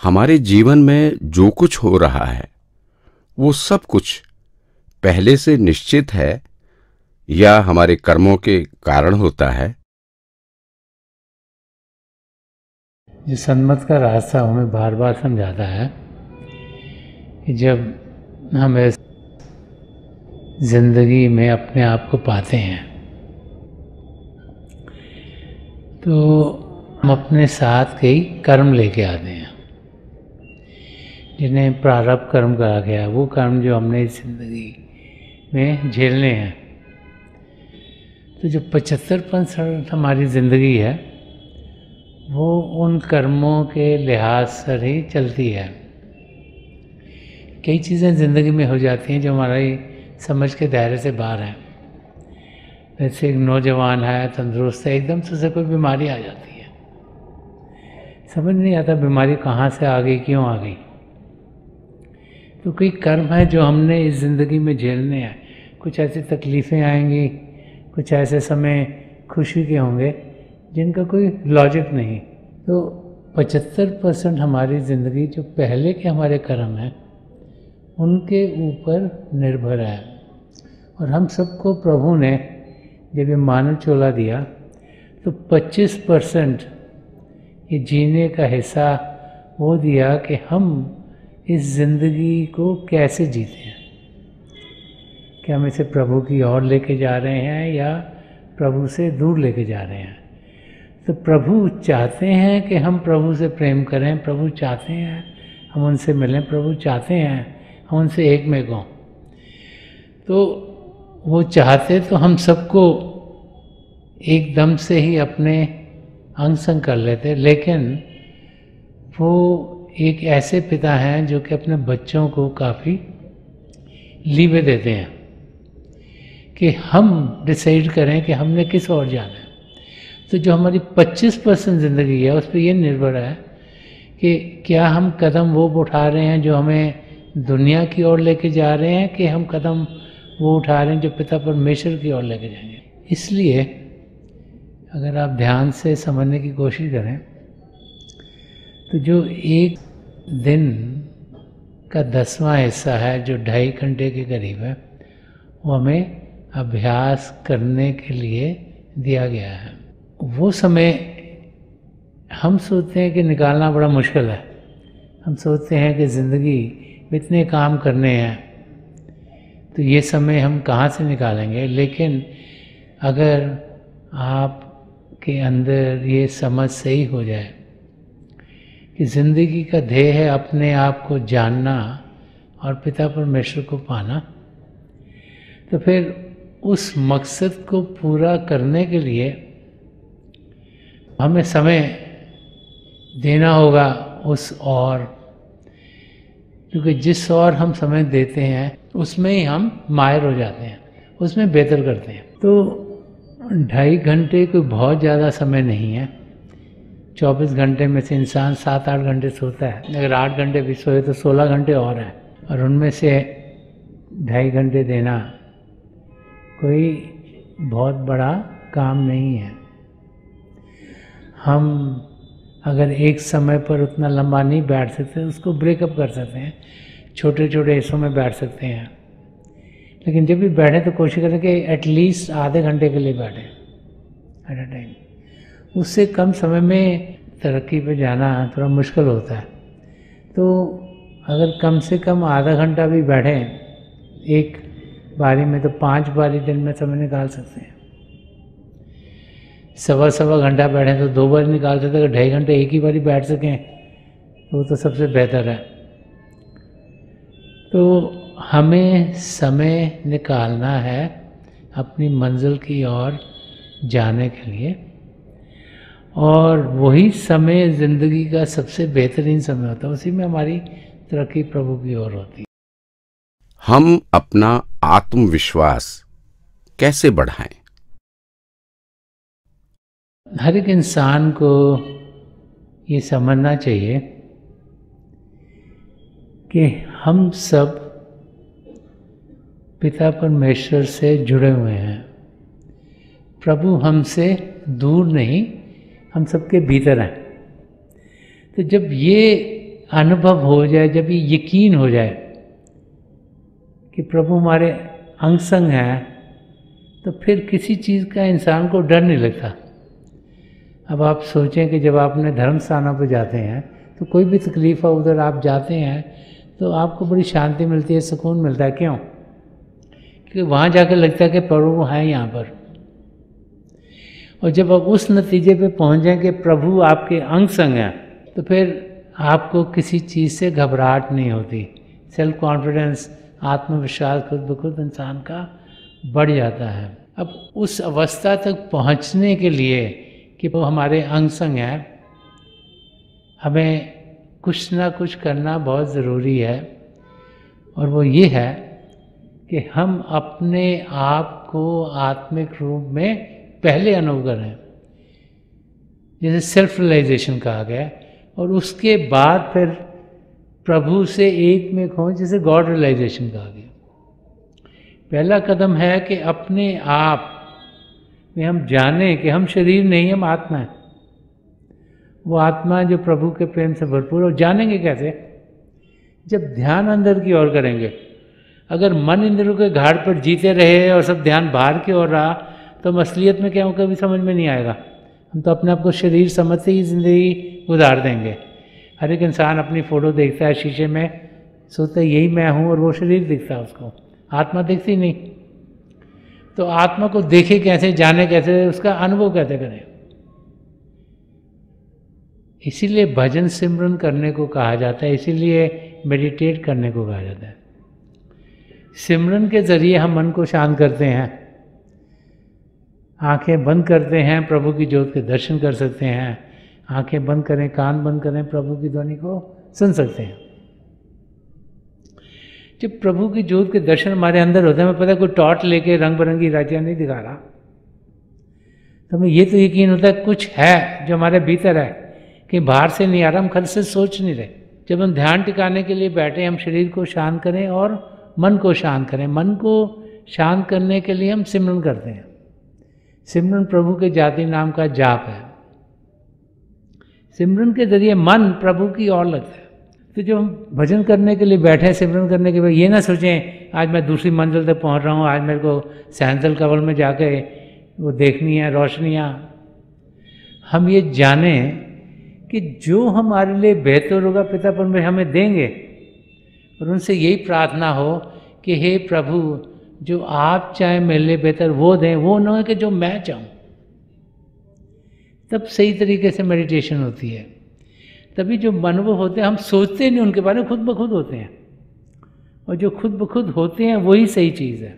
हमारे जीवन में जो कुछ हो रहा है वो सब कुछ पहले से निश्चित है या हमारे कर्मों के कारण होता है? जो सन्मत का रास्ता हमें बार बार समझाता है कि जब हम इस जिंदगी में अपने आप को पाते हैं तो हम अपने साथ कई कर्म लेके आते हैं जिन्हें प्रारब्ध कर्म कहा गया है। वो कर्म जो हमने इस जिंदगी में झेलने हैं। तो जो 75% हमारी ज़िंदगी है वो उन कर्मों के लिहाज से ही चलती है। कई चीज़ें ज़िंदगी में हो जाती हैं जो हमारी समझ के दायरे से बाहर हैं। जैसे एक नौजवान है, तंदुरुस्त है, एकदम से उसे कोई बीमारी आ जाती है, समझ नहीं आता बीमारी कहाँ से आ गई, क्यों आ गई। तो कई कर्म है जो हमने इस ज़िंदगी में झेलने हैं। कुछ ऐसी तकलीफ़ें आएंगी, कुछ ऐसे समय खुशी के होंगे जिनका कोई लॉजिक नहीं। तो 75% हमारी ज़िंदगी जो पहले के हमारे कर्म हैं उनके ऊपर निर्भर है। और हम सबको प्रभु ने जब ये मानव चोला दिया तो 25% ये जीने का हिस्सा वो दिया कि हम इस ज़िंदगी को कैसे जीते हैं। कि हम इसे प्रभु की ओर लेके जा रहे हैं या प्रभु से दूर लेके जा रहे हैं। तो प्रभु चाहते हैं कि हम प्रभु से प्रेम करें, प्रभु चाहते हैं हम उनसे मिलें, प्रभु चाहते हैं हम उनसे एक में हों। तो वो चाहते तो हम सबको एकदम से ही अपने अंग संग कर लेते, लेकिन वो एक ऐसे पिता हैं जो कि अपने बच्चों को काफ़ी लीवे देते हैं कि हम डिसाइड करें कि हमने किस ओर जाना है। तो जो हमारी 25% ज़िंदगी है उस पर यह निर्भर है कि क्या हम कदम वो उठा रहे हैं जो हमें दुनिया की ओर लेके जा रहे हैं, कि हम कदम वो उठा रहे हैं जो पिता परमेश्वर की ओर लेके जाएंगे। इसलिए अगर आप ध्यान से समझने की कोशिश करें तो जो एक दिन का 10वां हिस्सा है जो 2.5 घंटे के करीब है वो हमें अभ्यास करने के लिए दिया गया है। वो समय हम सोचते हैं कि निकालना बड़ा मुश्किल है। हम सोचते हैं कि ज़िंदगी में इतने काम करने हैं तो ये समय हम कहाँ से निकालेंगे। लेकिन अगर आपके अंदर ये समझ सही हो जाए कि ज़िंदगी का ध्येय है अपने आप को जानना और पिता परमेश्वर को पाना, तो फिर उस मकसद को पूरा करने के लिए हमें समय देना होगा उस ओर। क्योंकि जिस ओर हम समय देते हैं उसमें ही हम माहिर हो जाते हैं, उसमें बेहतर करते हैं। तो 2.5 घंटे कोई बहुत ज़्यादा समय नहीं है। 24 घंटे में से इंसान 7-8 घंटे सोता है। अगर 8 घंटे भी सोए तो 16 घंटे और हैं, और उनमें से 2.5 घंटे देना कोई बहुत बड़ा काम नहीं है। हम अगर एक समय पर उतना लंबा नहीं बैठ सकते उसको ब्रेकअप कर सकते हैं, छोटे छोटे हिस्सों में बैठ सकते हैं। लेकिन जब भी बैठें तो कोशिश करें कि एटलीस्ट आधे घंटे के लिए बैठें एट अ टाइम। उससे कम समय में तरक्की पे जाना थोड़ा मुश्किल होता है। तो अगर कम से कम आधा घंटा भी बैठें एक बारी में तो 5 बारी दिन में समय निकाल सकते हैं। सवा घंटा बैठें तो 2 बार निकाल सकते हैं। अगर 2.5 घंटे एक ही बारी बैठ सकें तो वो तो सबसे बेहतर है। तो हमें समय निकालना है अपनी मंजिल की ओर जाने के लिए, और वही समय ज़िंदगी का सबसे बेहतरीन समय होता है। उसी में हमारी तरक्की प्रभु की ओर होती है। हम अपना आत्मविश्वास कैसे बढ़ाएं? हर एक इंसान को ये समझना चाहिए कि हम सब पिता परमेश्वर से जुड़े हुए हैं। प्रभु हमसे दूर नहीं, हम सबके भीतर हैं। तो जब ये अनुभव हो जाए, जब ये यकीन हो जाए कि प्रभु हमारे अंग संग हैं, तो फिर किसी चीज़ का इंसान को डर नहीं लगता। अब आप सोचें कि जब आप अपने धर्म स्थानों पर जाते हैं तो कोई भी तकलीफ़ हो, उधर आप जाते हैं तो आपको बड़ी शांति मिलती है, सुकून मिलता है। क्यों? क्योंकि वहाँ जाकर लगता है कि प्रभु हैं यहाँ पर। और जब आप उस नतीजे पे पहुँच जाएं कि प्रभु आपके अंग संग हैं, तो फिर आपको किसी चीज़ से घबराहट नहीं होती। सेल्फ कॉन्फिडेंस, आत्मविश्वास खुद ब खुद इंसान का बढ़ जाता है। अब उस अवस्था तक पहुँचने के लिए कि वो हमारे अंग संग हैं, हमें कुछ ना कुछ करना बहुत ज़रूरी है। और वो ये है कि हम अपने आप को आत्मिक रूप में पहले अनुभव करें, जैसे सेल्फ रियलाइजेशन कहा गया, और उसके बाद फिर प्रभु से एक में खो, जैसे गॉड रियलाइजेशन कहा गया। पहला कदम है कि अपने आप में हम जानें कि हम शरीर नहीं, हम आत्मा है। वो आत्मा जो प्रभु के प्रेम से भरपूर। और जानेंगे कैसे? जब ध्यान अंदर की ओर करेंगे। अगर मन इंद्रियों के घाट पर जीते रहे और सब ध्यान बाहर की ओर रहा, तो हम असलियत में क्या हो कभी समझ में नहीं आएगा। हम तो अपने आप को शरीर समझते ही ज़िंदगी गुजार देंगे। हर एक इंसान अपनी फ़ोटो देखता है शीशे में, सोचता है यही मैं हूँ, और वो शरीर दिखता है उसको, आत्मा दिखती नहीं। तो आत्मा को देखे कैसे, जाने कैसे, उसका अनुभव कैसे करें? इसीलिए भजन सिमरन करने को कहा जाता है, इसीलिए मेडिटेट करने को कहा जाता है। सिमरन के ज़रिए हम मन को शांत करते हैं, आंखें बंद करते हैं, प्रभु की ज्योत के दर्शन कर सकते हैं। आंखें बंद करें, कान बंद करें, प्रभु की ध्वनि को सुन सकते हैं। जब प्रभु की ज्योत के दर्शन हमारे अंदर होते हैं, हमें पता है कोई टॉर्च लेके रंग बिरंगी राजियाँ नहीं दिखा रहा, तो हमें ये तो यकीन होता है कुछ है जो हमारे भीतर है, कि बाहर से नहीं आ रहा, हम खल से सोच नहीं रहे। जब हम ध्यान टिकाने के लिए बैठे, हम शरीर को शांत करें और मन को शांत करें। मन को शांत करने के लिए हम सिमरन करते हैं। सिमरन प्रभु के जाति नाम का जाप है। सिमरन के जरिए मन प्रभु की ओर लगता है। तो जब हम भजन करने के लिए बैठे हैं, सिमरन करने के बाद ये ना सोचें आज मैं दूसरी मंजिल तक पहुंच रहा हूँ, आज मेरे को सैंतल कवल में जाके वो देखनी है रोशनियाँ। हम ये जानें कि जो हमारे लिए बेहतर होगा पिता परमेश्वर हमें देंगे, और उनसे यही प्रार्थना हो कि हे प्रभु, जो आप चाहे मेरे लिए बेहतर वो दें, वो न हो कि जो मैं चाहूँ। तब सही तरीके से मेडिटेशन होती है। तभी जो अनुभव होते हैं, हम सोचते नहीं उनके बारे में, खुद ब खुद होते हैं, और जो खुद ब खुद होते हैं वही सही चीज़ है।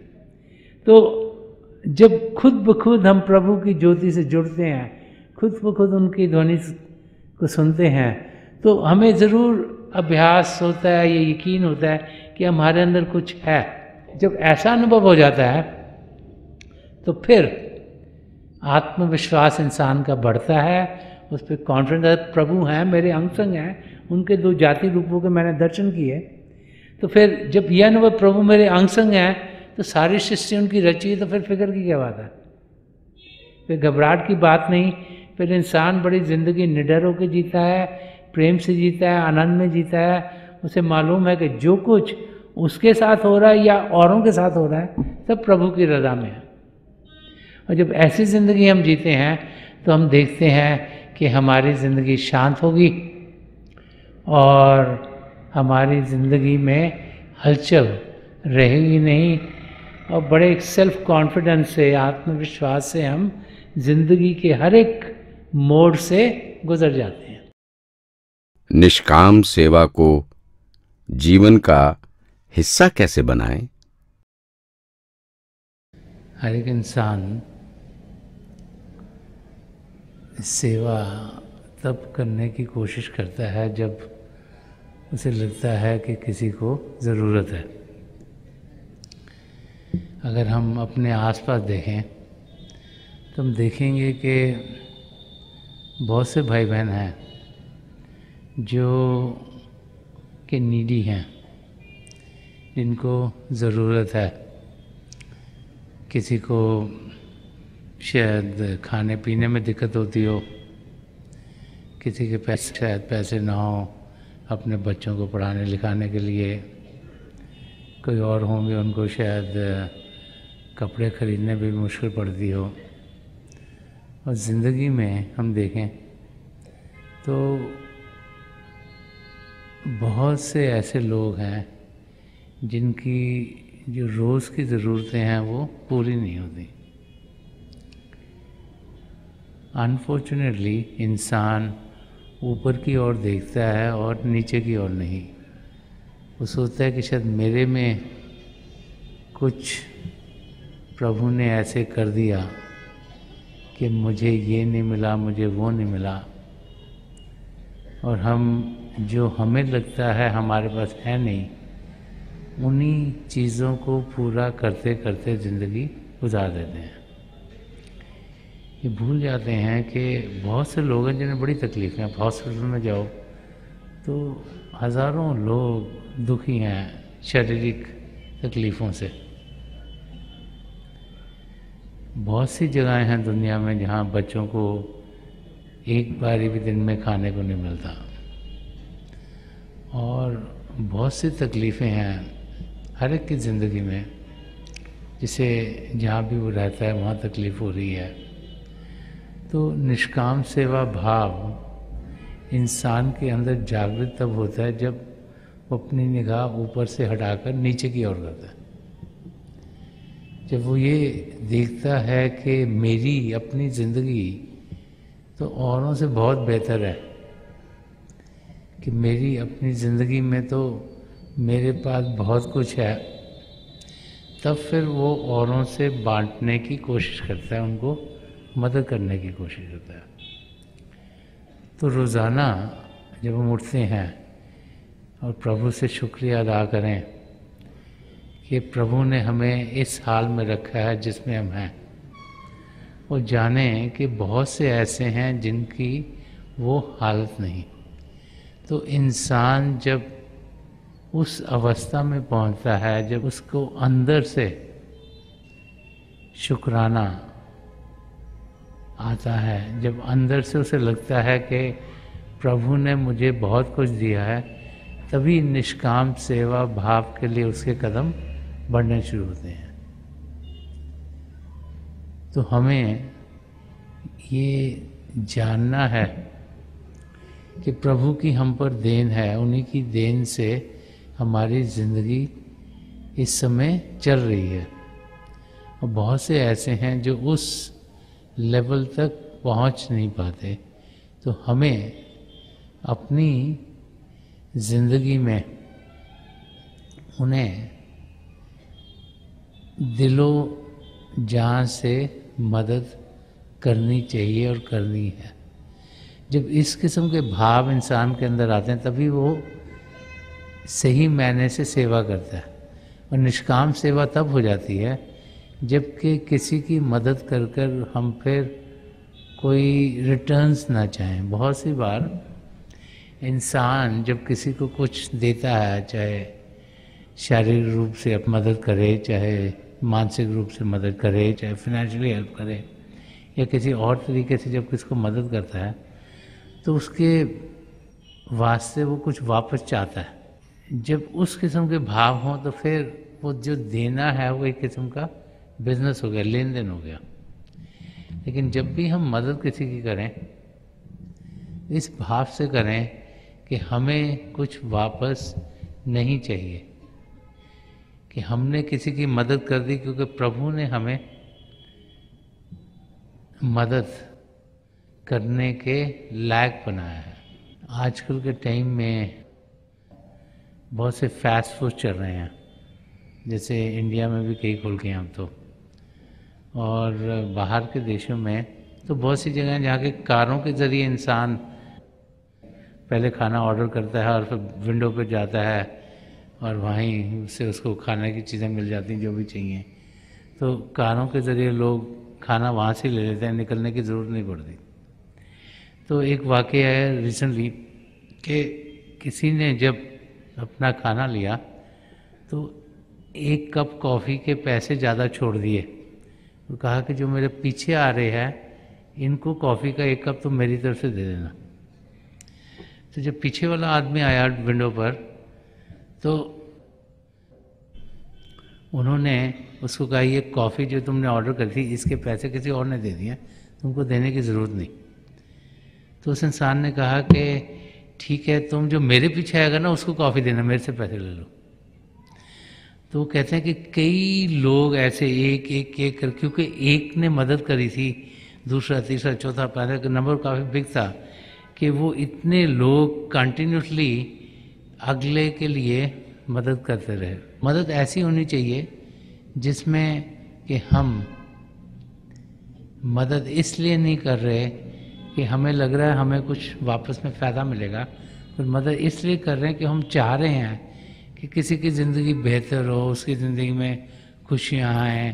तो जब खुद ब खुद हम प्रभु की ज्योति से जुड़ते हैं, खुद ब खुद उनकी ध्वनि को सुनते हैं, तो हमें ज़रूर अभ्यास होता है, ये यकीन होता है कि हमारे अंदर कुछ है। जब ऐसा अनुभव हो जाता है तो फिर आत्मविश्वास इंसान का बढ़ता है, उस पर कॉन्फिडेंस, प्रभु हैं मेरे अंग संग हैं, उनके दो जाति रूपों के मैंने दर्शन किए। तो फिर जब यह अनुभव प्रभु मेरे अंग संग हैं, तो सारी सृष्टि उनकी रची है, तो फिर फिक्र की क्या बात है? फिर घबराहट की बात नहीं। फिर इंसान बड़ी ज़िंदगी निडर होकर जीता है, प्रेम से जीता है, आनंद में जीता है। उसे मालूम है कि जो कुछ उसके साथ हो रहा है या औरों के साथ हो रहा है, सब प्रभु की रज़ा में है। और जब ऐसी ज़िंदगी हम जीते हैं, तो हम देखते हैं कि हमारी ज़िंदगी शांत होगी और हमारी ज़िंदगी में हलचल रहेगी नहीं, और बड़े सेल्फ कॉन्फिडेंस से, आत्मविश्वास से हम ज़िंदगी के हर एक मोड़ से गुजर जाते हैं। निष्काम सेवा को जीवन का हिस्सा कैसे बनाएं? हर एक इंसान सेवा तब करने की कोशिश करता है जब उसे लगता है कि किसी को ज़रूरत है। अगर हम अपने आसपास देखें तो हम देखेंगे कि बहुत से भाई बहन हैं जो कि नीडी हैं, जिनको ज़रूरत है। किसी को शायद खाने पीने में दिक्कत होती हो, किसी के पैसे शायद पैसे ना हो, अपने बच्चों को पढ़ाने लिखाने के लिए, कोई और होंगे उनको शायद कपड़े खरीदने भी मुश्किल पड़ती हो। और ज़िंदगी में हम देखें तो बहुत से ऐसे लोग हैं जिनकी जो रोज़ की ज़रूरतें हैं वो पूरी नहीं होती। अनफॉर्चुनेटली इंसान ऊपर की ओर देखता है और नीचे की ओर नहीं। वो सोचता है कि शायद मेरे में कुछ प्रभु ने ऐसे कर दिया कि मुझे ये नहीं मिला, मुझे वो नहीं मिला, और हम जो हमें लगता है हमारे पास है नहीं, उन्हीं चीज़ों को पूरा करते करते ज़िंदगी गुजार देते हैं। ये भूल जाते हैं कि बहुत से लोग हैं जिन्हें बड़ी तकलीफ़ें हैं। हॉस्पिटल में जाओ तो हज़ारों लोग दुखी हैं शारीरिक तकलीफ़ों से। बहुत सी जगहें हैं दुनिया में जहाँ बच्चों को एक बारी भी दिन में खाने को नहीं मिलता, और बहुत सी तकलीफ़ें हैं हर एक की ज़िंदगी में, जिसे जहाँ भी वो रहता है वहाँ तकलीफ़ हो रही है। तो निष्काम सेवा भाव इंसान के अंदर जागृत तब होता है जब वो अपनी निगाह ऊपर से हटाकर नीचे की ओर करता है। जब वो ये देखता है कि मेरी अपनी ज़िंदगी तो औरों से बहुत बेहतर है, कि मेरी अपनी ज़िंदगी में तो मेरे पास बहुत कुछ है, तब फिर वो औरों से बांटने की कोशिश करता है, उनको मदद करने की कोशिश करता है। तो रोज़ाना जब हम उठते हैं और प्रभु से शुक्रिया अदा करें कि प्रभु ने हमें इस हाल में रखा है जिसमें हम हैं, और जानें कि बहुत से ऐसे हैं जिनकी वो हालत नहीं। तो इंसान जब उस अवस्था में पहुंचता है, जब उसको अंदर से शुक्राना आता है, जब अंदर से उसे लगता है कि प्रभु ने मुझे बहुत कुछ दिया है, तभी निष्काम सेवा भाव के लिए उसके कदम बढ़ने शुरू होते हैं। तो हमें ये जानना है कि प्रभु की हम पर देन है, उन्हीं की देन से हमारी ज़िंदगी इस समय चल रही है। और बहुत से ऐसे हैं जो उस लेवल तक पहुंच नहीं पाते। तो हमें अपनी ज़िंदगी में उन्हें दिलो जान से मदद करनी चाहिए और करनी है। जब इस किस्म के भाव इंसान के अंदर आते हैं तभी वो सही मायने से सेवा करता है। और निष्काम सेवा तब हो जाती है जबकि किसी की मदद कर कर हम फिर कोई रिटर्न्स ना चाहें। बहुत सी बार इंसान जब किसी को कुछ देता है, चाहे शारीरिक रूप से अब मदद करे, चाहे मानसिक रूप से मदद करे, चाहे फाइनेंशियली हेल्प करे, या किसी और तरीके से जब किसी को मदद करता है तो उसके वास्ते वो कुछ वापस चाहता है। जब उस किस्म के भाव हों तो फिर वो जो देना है वो एक किस्म का बिजनेस हो गया, लेन देन हो गया। लेकिन जब भी हम मदद किसी की करें, इस भाव से करें कि हमें कुछ वापस नहीं चाहिए, कि हमने किसी की मदद कर दी क्योंकि प्रभु ने हमें मदद करने के लायक बनाया है। आजकल के टाइम में बहुत से फास्ट फूड चल रहे हैं, जैसे इंडिया में भी कई खुल गए हैं अब तो, और बाहर के देशों में तो बहुत सी जगह हैं जहाँ के कारों के ज़रिए इंसान पहले खाना ऑर्डर करता है और फिर विंडो पे जाता है और वहीं से उसको खाने की चीज़ें मिल जाती हैं जो भी चाहिए। तो कारों के ज़रिए लोग खाना वहाँ से ले लेते हैं, निकलने की ज़रूरत नहीं पड़ती। तो एक वाक़या है रिसेंटली कि किसी ने जब अपना खाना लिया तो एक कप कॉफ़ी के पैसे ज़्यादा छोड़ दिए और कहा कि जो मेरे पीछे आ रहे हैं इनको कॉफ़ी का एक कप तो मेरी तरफ से दे देना। तो जब पीछे वाला आदमी आया विंडो पर, तो उन्होंने उसको कहा ये कॉफ़ी जो तुमने ऑर्डर करी थी इसके पैसे किसी और ने दे दिए, तुमको देने की ज़रूरत नहीं। तो उस इंसान ने कहा कि ठीक है, तुम जो मेरे पीछे आएगा ना उसको कॉफ़ी देना, मेरे से पैसे ले लो। तो वो कहते हैं कि कई लोग ऐसे एक एक एक कर, क्योंकि एक ने मदद करी थी, दूसरा तीसरा चौथा पांचवा, नंबर काफ़ी बिग था कि वो इतने लोग कंटिन्यूसली अगले के लिए मदद करते रहे। मदद ऐसी होनी चाहिए जिसमें कि हम मदद इसलिए नहीं कर रहे कि हमें लग रहा है हमें कुछ वापस में फ़ायदा मिलेगा, पर मदद इसलिए कर रहे हैं कि हम चाह रहे हैं कि किसी की ज़िंदगी बेहतर हो, उसकी ज़िंदगी में खुशियाँ आएँ,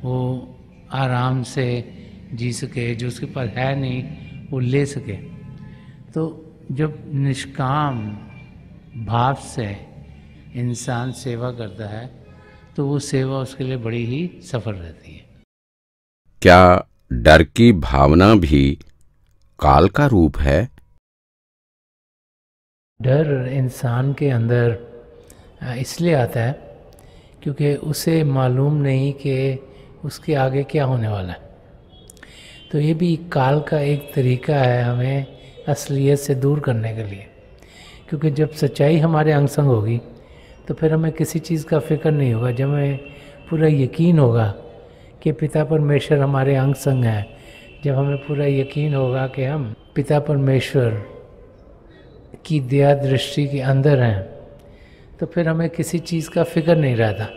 वो आराम से जी सके, जो उसके पास है नहीं वो ले सके। तो जब निष्काम भाव से इंसान सेवा करता है तो वो सेवा उसके लिए बड़ी ही सफल रहती है। क्या डर की भावना भी काल का रूप है? डर इंसान के अंदर इसलिए आता है क्योंकि उसे मालूम नहीं कि उसके आगे क्या होने वाला है। तो ये भी काल का एक तरीका है हमें असलियत से दूर करने के लिए, क्योंकि जब सच्चाई हमारे अंग संग होगी तो फिर हमें किसी चीज़ का फिक्र नहीं होगा। जब हमें पूरा यकीन होगा कि पिता परमेश्वर हमारे अंग संग हैं, जब हमें पूरा यकीन होगा कि हम पिता परमेश्वर की दया दृष्टि के अंदर हैं, तो फिर हमें किसी चीज़ का फिक्र नहीं रहता।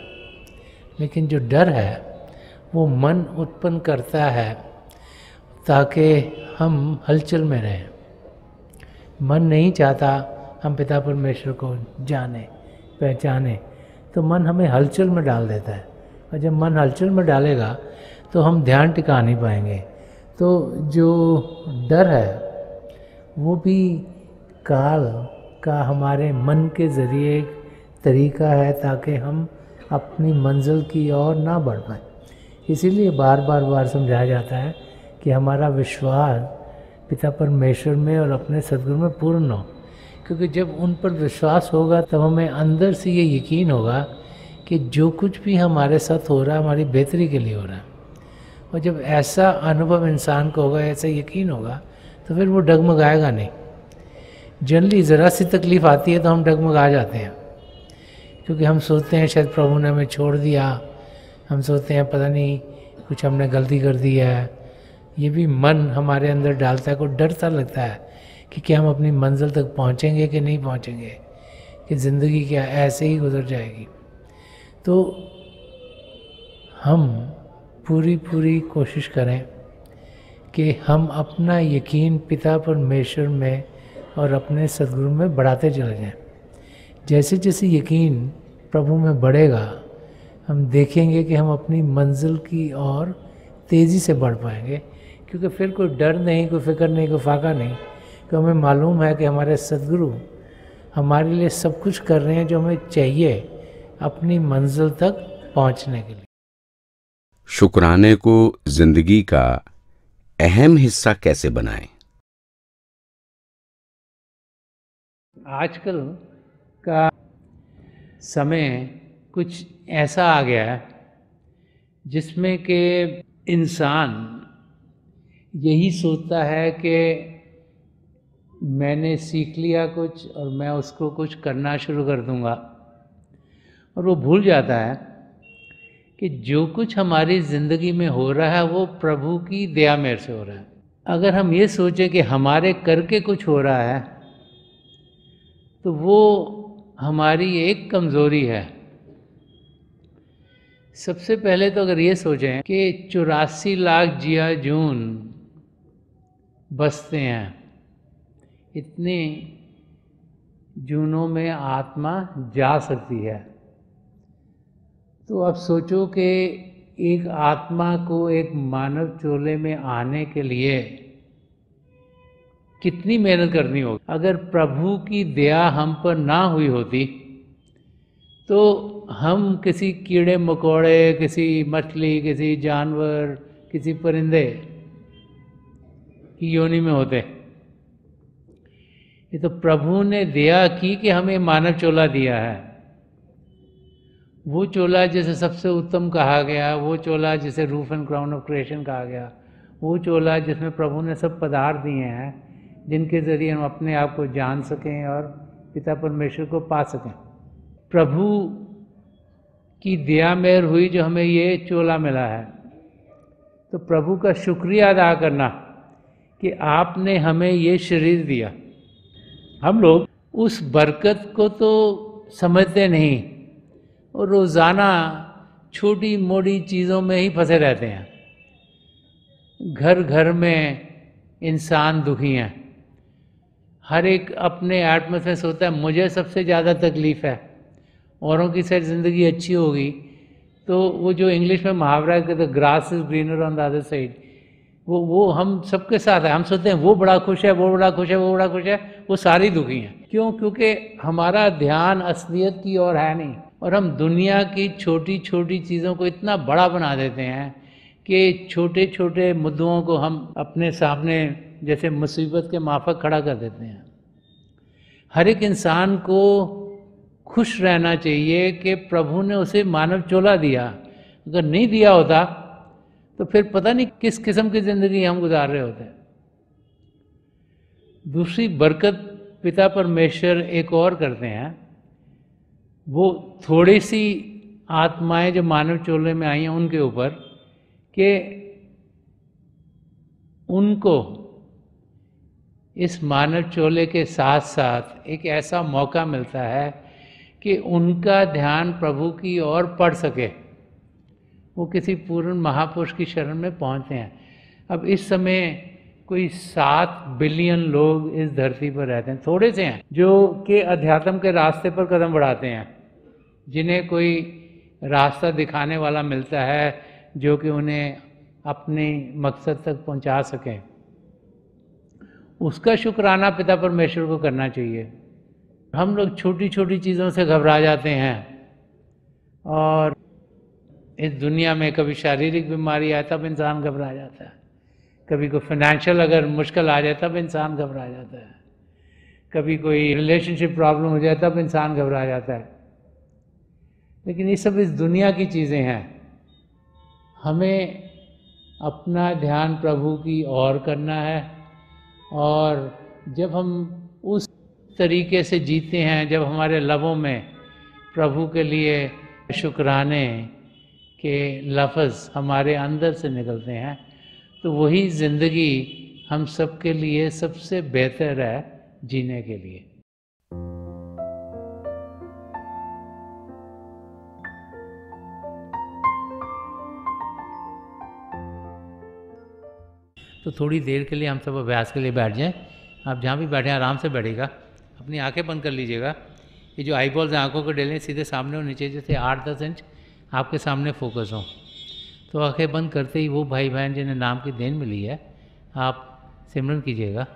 लेकिन जो डर है वो मन उत्पन्न करता है ताकि हम हलचल में रहें। मन नहीं चाहता हम पिता परमेश्वर को जाने पहचाने, तो मन हमें हलचल में डाल देता है, और जब मन हलचल में डालेगा तो हम ध्यान टिका नहीं पाएंगे। तो जो डर है वो भी काल का हमारे मन के ज़रिए एक तरीका है ताकि हम अपनी मंजिल की ओर ना बढ़ पाएँ। इसीलिए बार बार समझाया जाता है कि हमारा विश्वास पिता परमेश्वर में और अपने सद्गुरु में पूर्ण हो, क्योंकि जब उन पर विश्वास होगा तब हमें अंदर से ये यकीन होगा कि जो कुछ भी हमारे साथ हो रहा है हमारी बेहतरी के लिए हो रहा है। और जब ऐसा अनुभव इंसान को होगा, ऐसा यकीन होगा, तो फिर वो डगमगाएगा नहीं। जनरली ज़रा सी तकलीफ़ आती है तो हम डगमगा जाते हैं, क्योंकि हम सोचते हैं शायद प्रभु ने हमें छोड़ दिया, हम सोचते हैं पता नहीं कुछ हमने गलती कर दी है। ये भी मन हमारे अंदर डालता है, को डर सा लगता है कि क्या हम अपनी मंजिल तक पहुँचेंगे कि नहीं पहुँचेंगे, कि ज़िंदगी क्या ऐसे ही गुजर जाएगी। तो हम पूरी कोशिश करें कि हम अपना यकीन पिता परमेश्वर में और अपने सद्गुरु में बढ़ाते चले जाएं। जैसे जैसे यकीन प्रभु में बढ़ेगा हम देखेंगे कि हम अपनी मंजिल की ओर तेज़ी से बढ़ पाएंगे, क्योंकि फिर कोई डर नहीं, कोई फिक्र नहीं, कोई फाका नहीं, कि हमें मालूम है कि हमारे सद्गुरु हमारे लिए सब कुछ कर रहे हैं जो हमें चाहिए अपनी मंजिल तक पहुंचने के लिए। शुक्राने को जिंदगी का अहम हिस्सा कैसे बनाएं? आजकल का समय कुछ ऐसा आ गया है जिसमें कि इंसान यही सोचता है कि मैंने सीख लिया कुछ और मैं उसको कुछ करना शुरू कर दूंगा, और वो भूल जाता है कि जो कुछ हमारी ज़िंदगी में हो रहा है वो प्रभु की दया मेरे से हो रहा है। अगर हम ये सोचें कि हमारे करके कुछ हो रहा है तो वो हमारी एक कमज़ोरी है। सबसे पहले तो अगर ये सोचें कि 84 लाख जिया जून बसते हैं, इतने जूनों में आत्मा जा सकती है, तो अब सोचो कि एक आत्मा को एक मानव चोले में आने के लिए कितनी मेहनत करनी होगी। अगर प्रभु की दया हम पर ना हुई होती तो हम किसी कीड़े मकोड़े, किसी मछली, किसी जानवर, किसी परिंदे की योनि में होते। ये तो प्रभु ने दया की कि हमें मानव चोला दिया है। वो चोला जिसे सबसे उत्तम कहा गया, वो चोला जिसे roof and crown of creation कहा गया, वो चोला जिसमें प्रभु ने सब पदार्थ दिए हैं जिनके ज़रिए हम अपने आप को जान सकें और पिता परमेश्वर को पा सकें। प्रभु की दया मेहर हुई जो हमें ये चोला मिला है, तो प्रभु का शुक्रिया अदा करना कि आपने हमें ये शरीर दिया। हम लोग उस बरकत को तो समझते नहीं और रोज़ाना छोटी मोटी चीज़ों में ही फंसे रहते हैं। घर घर में इंसान दुखी हैं, हर एक अपने आत्म में सोचता है मुझे सबसे ज़्यादा तकलीफ़ है, औरों की शायद ज़िंदगी अच्छी होगी। तो वो जो इंग्लिश में मुहावरा है the grass is greener on the other side, वो हम सबके साथ है। हम सोचते हैं वो बड़ा खुश है, वो बड़ा खुश है, वो बड़ा खुश है, वो सारी दुखी हैं। क्यों? क्योंकि हमारा ध्यान असलियत की ओर है नहीं, और हम दुनिया की छोटी छोटी चीज़ों को इतना बड़ा बना देते हैं कि छोटे छोटे मुद्दों को हम अपने सामने जैसे मुसीबत के माफक खड़ा कर देते हैं। हर एक इंसान को खुश रहना चाहिए कि प्रभु ने उसे मानव चोला दिया। अगर नहीं दिया होता तो फिर पता नहीं किस किस्म की जिंदगी हम गुजार रहे होते। दूसरी बरकत पिता परमेश्वर एक और करते हैं, वो थोड़ी सी आत्माएं जो मानव चोले में आई हैं उनके ऊपर, कि उनको इस मानव चोले के साथ साथ एक ऐसा मौका मिलता है कि उनका ध्यान प्रभु की ओर पड़ सके, वो किसी पूर्ण महापुरुष की शरण में पहुंचते हैं। अब इस समय कोई 7 बिलियन लोग इस धरती पर रहते हैं, थोड़े से हैं जो कि अध्यात्म के रास्ते पर कदम बढ़ाते हैं, जिन्हें कोई रास्ता दिखाने वाला मिलता है जो कि उन्हें अपने मकसद तक पहुंचा सके। उसका शुक्राना पिता परमेश्वर को करना चाहिए। हम लोग छोटी छोटी चीज़ों से घबरा जाते हैं, और इस दुनिया में कभी शारीरिक बीमारी आए तब इंसान घबरा जाता है, कभी कोई फाइनेंशियल अगर मुश्किल आ जाए तब इंसान घबरा जाता है, कभी कोई रिलेशनशिप प्रॉब्लम हो जाए तब इंसान घबरा जाता है। लेकिन ये सब इस दुनिया की चीज़ें हैं। हमें अपना ध्यान प्रभु की ओर करना है, और जब हम उस तरीके से जीते हैं, जब हमारे लबों में प्रभु के लिए शुक्राने के लफ्ज़ हमारे अंदर से निकलते हैं, तो वही ज़िंदगी हम सबके लिए सबसे बेहतर है जीने के लिए। तो थोड़ी देर के लिए हम सब अभ्यास के लिए बैठ जाएं। आप जहाँ भी बैठे आराम से बैठेगा, अपनी आंखें बंद कर लीजिएगा। ये जो आईबॉल्स हैं आंखों को डेलें सीधे सामने और नीचे, जैसे 8-10 इंच आपके सामने फोकस हो। तो आंखें बंद करते ही वो भाई बहन जिन्हें नाम की देन मिली है, आप सिमरन कीजिएगा।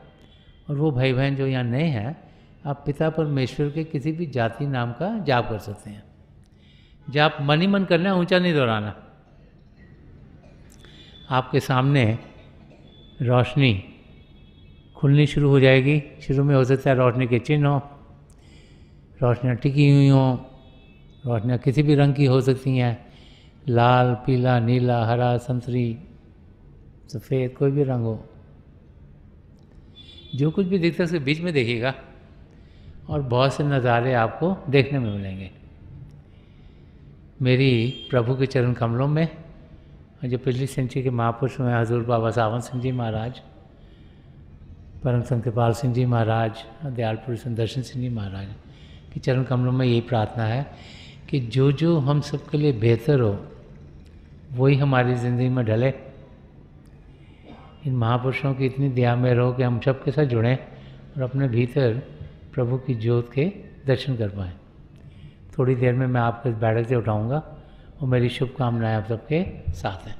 और वो भाई बहन जो यहाँ नए हैं, आप पिता परमेश्वर के किसी भी जाति नाम का जाप कर सकते हैं। जाप मन ही मन करना, ऊंचा नहीं दोहराना। आपके सामने रोशनी खुलनी शुरू हो जाएगी। शुरू में हो सकता है रोशनी के चिन्ह हो, रोशनियाँ टिकी हुई हों, रोशनियाँ किसी भी रंग की हो सकती हैं, लाल, पीला, नीला, हरा, संतरी, सफ़ेद, कोई भी रंग हो। जो कुछ भी दिखता है उसके बीच में देखिएगा, और बहुत से नज़ारे आपको देखने में मिलेंगे। मेरी प्रभु के चरण कमलों में जो पिछली सेंचुरी के महापुरुष हुए हजूर बाबा सावन सिंह जी महाराज, परम संत कृपाल सिंह जी महाराज, दयाल पुरुष दर्शन सिंह जी महाराज की चरण कमलों में यही प्रार्थना है कि जो जो हम सबके लिए बेहतर हो वही हमारी ज़िंदगी में ढले। इन महापुरुषों की इतनी दया में रहो कि हम सब के साथ जुड़ें और अपने भीतर प्रभु की ज्योत के दर्शन कर पाएँ। थोड़ी देर में मैं आपको इस बैठक से उठाऊँगा, और मेरी शुभकामनाएं आप सबके साथ हैं।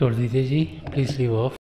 छोड़ दीजिए जी, प्लीज़ लीव ऑफ।